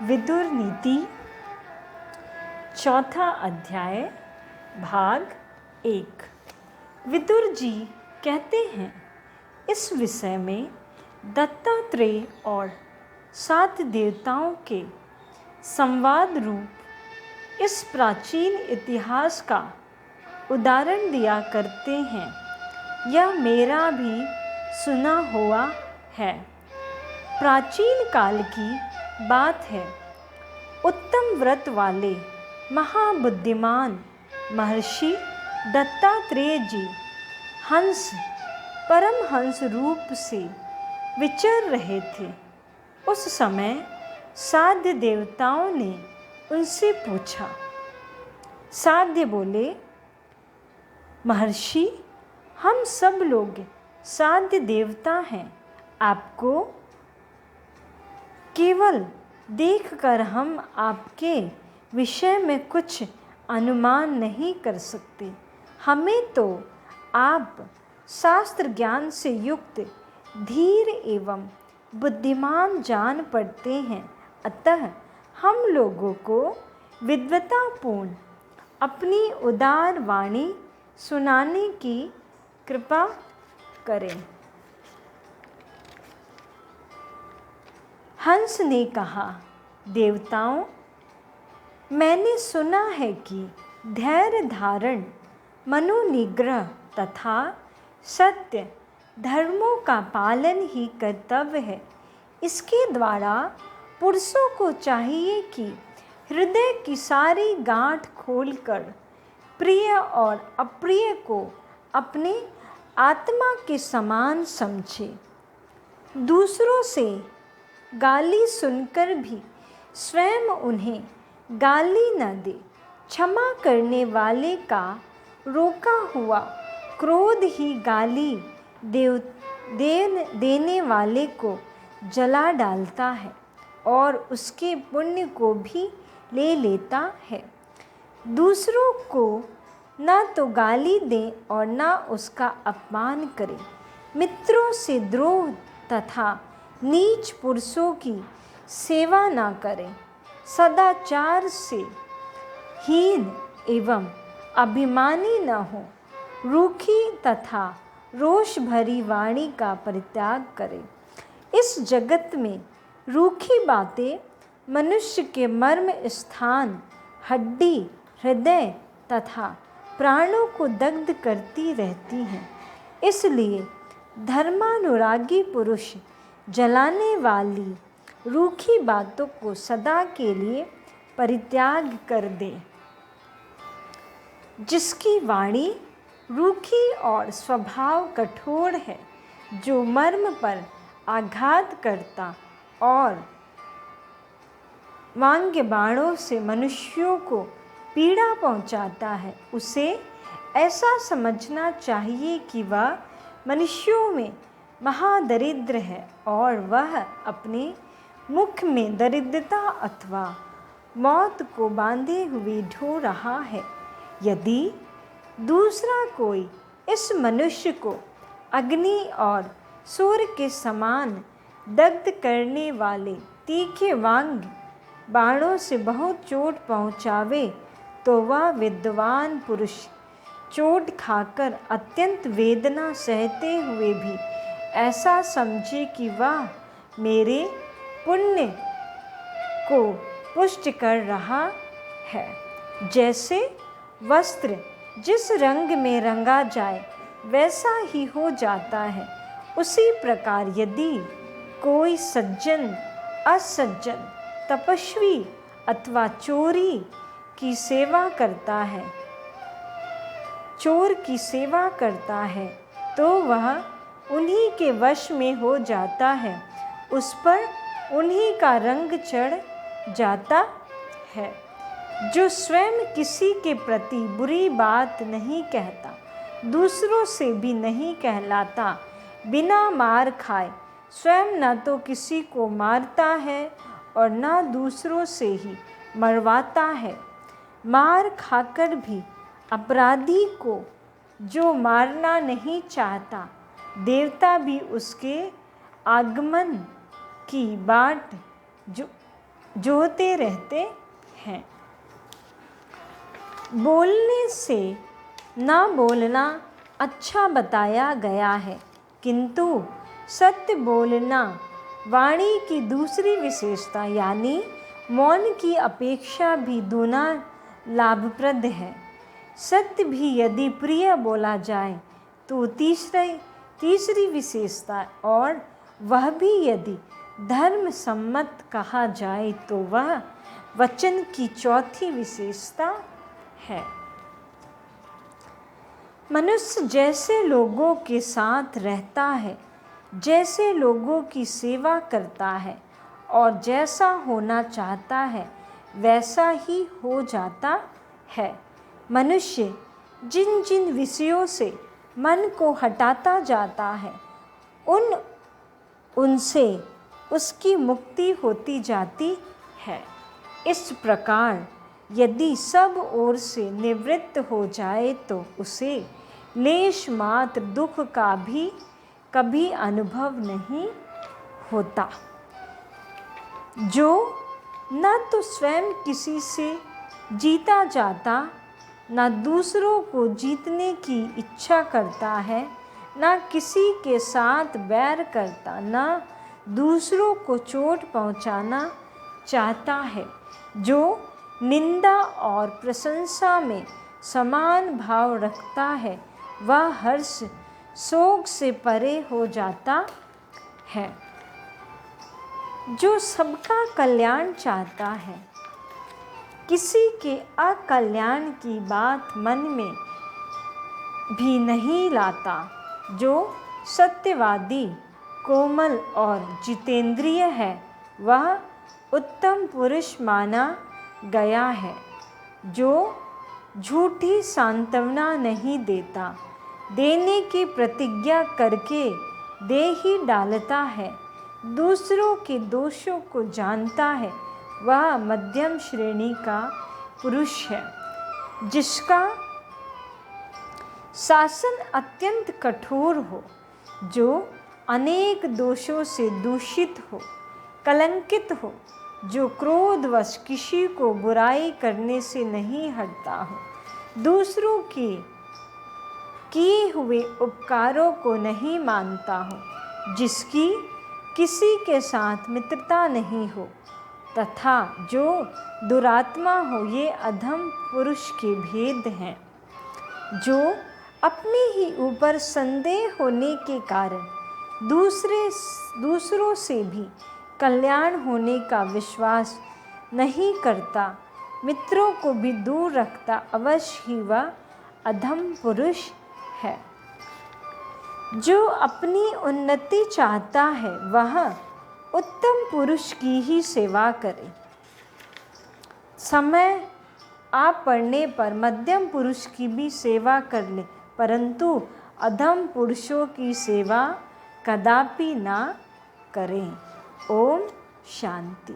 विदुर नीति, चौथा अध्याय, भाग 1। विदुर जी कहते हैं, इस विषय में दत्तात्रेय और 7 देवताओं के संवाद रूप इस प्राचीन इतिहास का उदाहरण दिया करते हैं। यह मेरा भी सुना हुआ है। प्राचीन काल की बात है। उत्तम व्रत वाले महाबुद्धिमान महर्षि दत्तात्रेय जी हंस परमहंस रूप से विचर रहे थे। उस समय साध्य देवताओं ने उनसे पूछा। साध्य बोले, महर्षि, हम सब लोग साध्य देवता हैं। आपको केवल देखकर हम आपके विषय में कुछ अनुमान नहीं कर सकते। हमें तो आप शास्त्र ज्ञान से युक्त धीर एवं बुद्धिमान जान पड़ते हैं। अतः हम लोगों को विद्वतापूर्ण अपनी उदार वाणी सुनाने की कृपा करें। हंस ने कहा, देवताओं, मैंने सुना है कि धैर्य धारण, मनोनिग्रह तथा सत्य धर्मों का पालन ही कर्तव्य है। इसके द्वारा पुरुषों को चाहिए कि हृदय की सारी गांठ खोलकर प्रिय और अप्रिय को अपने आत्मा के समान समझे। दूसरों से गाली सुनकर भी स्वयं उन्हें गाली न दे। क्षमा करने वाले का रोका हुआ क्रोध ही गाली देने वाले को जला डालता है और उसके पुण्य को भी ले लेता है। दूसरों को न तो गाली दें और न उसका अपमान करें। मित्रों से द्रोह तथा नीच पुरुषों की सेवा न करें। सदाचार से हीन एवं अभिमानी न हो। रूखी तथा रोष भरी वाणी का परित्याग करें। इस जगत में रूखी बातें मनुष्य के मर्म स्थान, हड्डी, हृदय तथा प्राणों को दग्ध करती रहती हैं। इसलिए धर्मानुरागी पुरुष जलाने वाली रूखी बातों को सदा के लिए परित्याग कर दे। जिसकी वाणी रूखी और स्वभाव कठोर है, जो मर्म पर आघात करता और वांग्य बाणों से मनुष्यों को पीड़ा पहुंचाता है, उसे ऐसा समझना चाहिए कि वह मनुष्यों में महादरिद्र है और वह अपने मुख में दरिद्रता अथवा मौत को बांधे हुए ढो रहा है। यदि दूसरा कोई इस मनुष्य को अग्नि और सूर्य के समान दग्ध करने वाले तीखे वांग बाणों से बहुत चोट पहुँचावे, तो वह विद्वान पुरुष चोट खाकर अत्यंत वेदना सहते हुए भी ऐसा समझे कि वह मेरे पुण्य को पुष्ट कर रहा है। जैसे वस्त्र जिस रंग में रंगा जाए वैसा ही हो जाता है, उसी प्रकार यदि कोई सज्जन, असज्जन, तपस्वी अथवा चोर की सेवा करता है तो वह उन्हीं के वश में हो जाता है। उस पर उन्हीं का रंग चढ़ जाता है। जो स्वयं किसी के प्रति बुरी बात नहीं कहता, दूसरों से भी नहीं कहलाता, बिना मार खाए स्वयं न तो किसी को मारता है और न दूसरों से ही मरवाता है। मार खाकर भी अपराधी को जो मारना नहीं चाहता, देवता भी उसके आगमन की बाट जोहते रहते हैं। बोलने से ना बोलना अच्छा बताया गया है, किंतु सत्य बोलना वाणी की दूसरी विशेषता यानी मौन की अपेक्षा भी दूना लाभप्रद है। सत्य भी यदि प्रिय बोला जाए तो तीसरी विशेषता, और वह भी यदि धर्म सम्मत कहा जाए तो वह वचन की चौथी विशेषता है। मनुष्य जैसे लोगों के साथ रहता है, जैसे लोगों की सेवा करता है और जैसा होना चाहता है वैसा ही हो जाता है। मनुष्य जिन जिन विषयों से मन को हटाता जाता है उनसे उसकी मुक्ति होती जाती है। इस प्रकार यदि सब ओर से निवृत्त हो जाए तो उसे लेश मात्र दुख का भी कभी अनुभव नहीं होता। जो न तो स्वयं किसी से जीता जाता, न दूसरों को जीतने की इच्छा करता है, न किसी के साथ बैर करता, न दूसरों को चोट पहुंचाना चाहता है, जो निंदा और प्रशंसा में समान भाव रखता है, वह हर्ष शोक से परे हो जाता है। जो सबका कल्याण चाहता है, किसी के अकल्याण की बात मन में भी नहीं लाता, जो सत्यवादी, कोमल और जितेंद्रिय है, वह उत्तम पुरुष माना गया है। जो झूठी सांत्वना नहीं देता, देने की प्रतिज्ञा करके दे ही डालता है, दूसरों के दोषों को जानता है, वह मध्यम श्रेणी का पुरुष है। जिसका शासन अत्यंत कठोर हो, जो अनेक दोषों से दूषित हो, कलंकित हो, जो क्रोधवश किसी को बुराई करने से नहीं हटता हो, दूसरों के किए हुए उपकारों को नहीं मानता हो, जिसकी किसी के साथ मित्रता नहीं हो, तथा जो दुरात्मा हो, ये अधम पुरुष के भेद हैं। जो अपने ही ऊपर संदेह होने के कारण दूसरों से भी कल्याण होने का विश्वास नहीं करता, मित्रों को भी दूर रखता, अवश्य ही वह अधम पुरुष है। जो अपनी उन्नति चाहता है, वह उत्तम पुरुष की ही सेवा करे। समय आ पड़ने पर मध्यम पुरुष की भी सेवा कर ले, परंतु अधम पुरुषों की सेवा कदापि ना करें। ओम शांति।